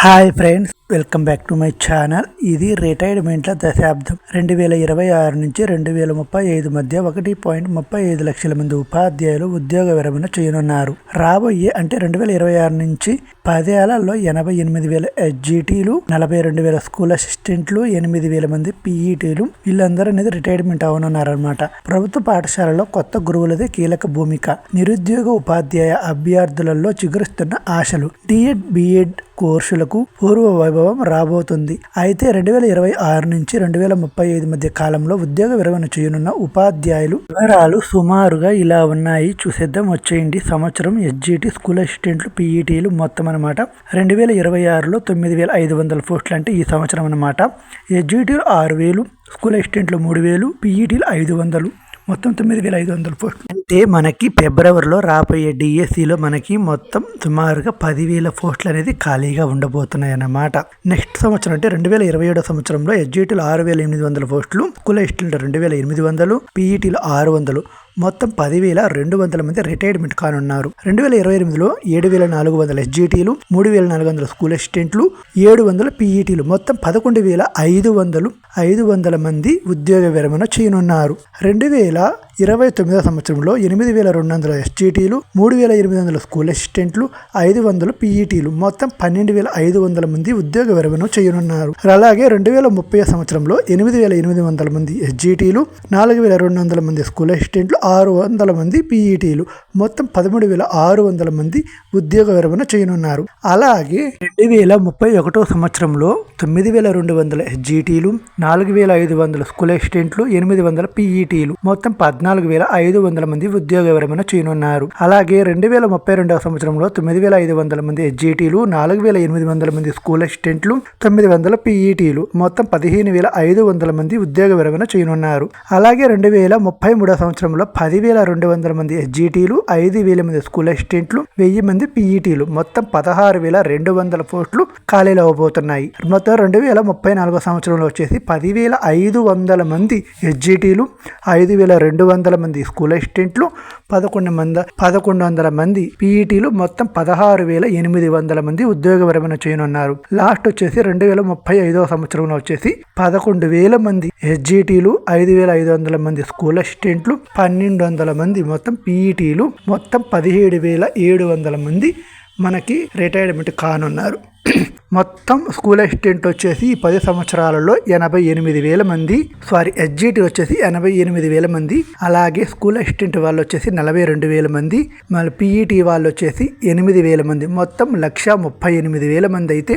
Hi friends, welcome back to my channel. ఇది రిటైర్మెంట్ల దశాబ్దం. 2026 నుంచి 2035 మధ్య 1.35 లక్షల మంది ఉపాధ్యాయులు ఉద్యోగ విరమణ చేయనున్నారు. రాబోయే అంటే 2026 నుంచి 10 ఏళ్లలో 88,000 ఎస్జిటిలు, 42,000 స్కూల్ అసిస్టెంట్లు, 8,000 మంది పిఈటీలు వీళ్ళందరూ అనేది రిటైర్మెంట్ అవనున్నారన్నమాట. ప్రభుత్వ పాఠశాలలో కొత్త గురువులదే కీలక భూమిక. నిరుద్యోగ ఉపాధ్యాయ అభ్యర్థులలో చిగురిస్తున్న ఆశలు. డిఎడ్, బిఎడ్ కోర్సులకు పూర్వ వైభవం రాబోతుంది. అయితే 2026 నుంచి 2035 మధ్య కాలంలో ఉద్యోగ విరమణ చేయనున్న ఉపాధ్యాయులు వివరాలు సుమారుగా ఇలా ఉన్నాయి. చూసేద్దాం వచ్చేయండి. సంవత్సరం ఎస్జిటి, స్కూల్ అసిస్టెంట్లు, పిఈటీలు మొత్తం అనమాట 2026లో 9,500 పోస్టులు అంటే ఈ సంవత్సరం అనమాట. ఎస్జిటీలు 6,000, స్కూల్ అసిస్టెంట్లు 3,000, పిఈటీలు 500, మొత్తం 9,500 పోస్టులు. అంటే మనకి ఫిబ్రవరిలో రాబోయే డిఎస్సిలో మనకి మొత్తం సుమారుగా 10,000 పోస్టులు అనేది ఖాళీగా ఉండబోతున్నాయి అన్నమాట. నెక్స్ట్ సంవత్సరం అంటే 2027 సంవత్సరంలో ఎస్జిటీలు 6,800 పోస్టులు, స్కూల్ అసిస్టెంట్లు 2,800, పిఈటీలు 600, మొత్తం 10,200 మంది రిటైర్మెంట్ కానున్నారు. 2028లో 7,400 ఎస్జిటీలు, 3,400 స్కూల్ అసిస్టెంట్లు, 700 పిఈటీలు, మొత్తం 11,500 మంది ఉద్యోగ విరమణ చేయనున్నారు. 2029 సంవత్సరంలో 8,200 ఎస్జిటీలు, 3,800 స్కూల్ అసిస్టెంట్లు, 500 పిఈటీలు, మొత్తం 12,500 మంది ఉద్యోగ విరమణ చేయనున్నారు. అలాగే 2030 సంవత్సరంలో 8,800 మంది ఎస్జిటీలు, 4,200 మంది స్కూల్ అసిస్టెంట్లు, 600 మంది పిఈటీలు, మొత్తం 13,600 మంది ఉద్యోగ విరమణ చేయనున్నారు. అలాగే 2031 సంవత్సరంలో 9,200 ఎస్జిటీలు, 4,500 స్కూల్ అసిస్టెంట్లు, 800 పిఈటీలు, మొత్తం 14,500 మంది ఉద్యోగ విరమణ చేయనున్నారు. అలాగే 2032 సంవత్సరంలో 9,500 మంది ఎస్జిటీలు, 4,800 మంది స్కూల్ అసిస్టెంట్లు, 900 పిఈటీలు, మొత్తం 15,500 మంది ఉద్యోగ విరమణ చేయనున్నారు. అలాగే 2033 సంవత్సరంలో 10,200 మంది ఎస్జిటీలు, 5,000 మంది స్కూల్ అసిస్టెంట్లు, 1,000 మంది పిఈటీలు, మొత్తం 16,200 పోస్టులు ఖాళీలు అవ్వబోతున్నాయి. మొత్తం 2034 సంవత్సరంలో వచ్చేసి 10,500 మంది ఎస్జిటీలు, 5,200 మంది స్కూల్ అసిస్టెంట్లు, 1,100 మంది పిఈటీలు, మొత్తం 16,800 మంది ఉద్యోగ విరమణ చేయనున్నారు. లాస్ట్ వచ్చేసి 2035 సంవత్సరంలో వచ్చేసి 11,000 మంది ఎస్జిటీలు, 5,500 మంది స్కూల్ అసిస్టెంట్లు, 1,200 మంది మొత్తం పిఈటీలు, మొత్తం 17,700 మంది మనకి రిటైర్మెంట్ కానున్నారు. మొత్తం స్కూల్ అసిస్టెంట్ వచ్చేసి ఈ 10 సంవత్సరాలలో 88,000 మంది, ఎస్జిటి వచ్చేసి 88,000 మంది, అలాగే స్కూల్ అసిస్టెంట్ వాళ్ళు వచ్చేసి 42,000 మంది, మళ్ళీ పిఈటీ వాళ్ళు వచ్చేసి 8,000 మంది, మొత్తం 1,38,000 మంది అయితే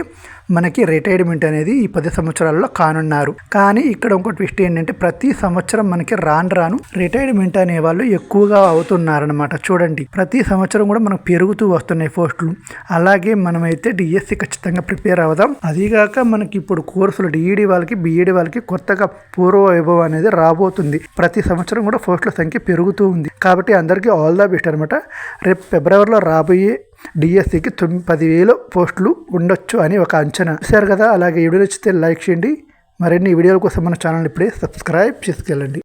మనకి రిటైర్మెంట్ అనేది ఈ 10 సంవత్సరాలలో కానున్నారు. కానీ ఇక్కడ ఇంకో ట్విస్ట్ ఏంటంటే ప్రతి సంవత్సరం మనకి రాను రిటైర్మెంట్ అనే వాళ్ళు ఎక్కువగా అవుతున్నారనమాట. చూడండి, ప్రతి సంవత్సరం కూడా మనకు పెరుగుతూ వస్తున్నాయి పోస్టులు. అలాగే మనమైతే డిఎస్సి ఖచ్చితంగా ప్రిపేర్ అవుదాం. అదిగాక మనకి ఇప్పుడు కోర్సులు డిఈడి వాళ్ళకి, బిఈడి వాళ్ళకి కొత్తగా పూర్వ వైభవం అనేది రాబోతుంది. ప్రతి సంవత్సరం కూడా పోస్టుల సంఖ్య పెరుగుతూ ఉంది. కాబట్టి అందరికీ ఆల్ ద బెస్ట్ అనమాట. రేపు ఫిబ్రవరిలో రాబోయే డిఎస్సికి 10,000 పోస్టులు ఉండొచ్చు అని ఒక అంచనా. చూశారు కదా. అలాగే వీడియో నచ్చితే లైక్ చేయండి. మరిన్ని వీడియోల కోసం మన ఛానల్ ఇప్పుడే సబ్స్క్రైబ్ చేసుకెళ్ళండి.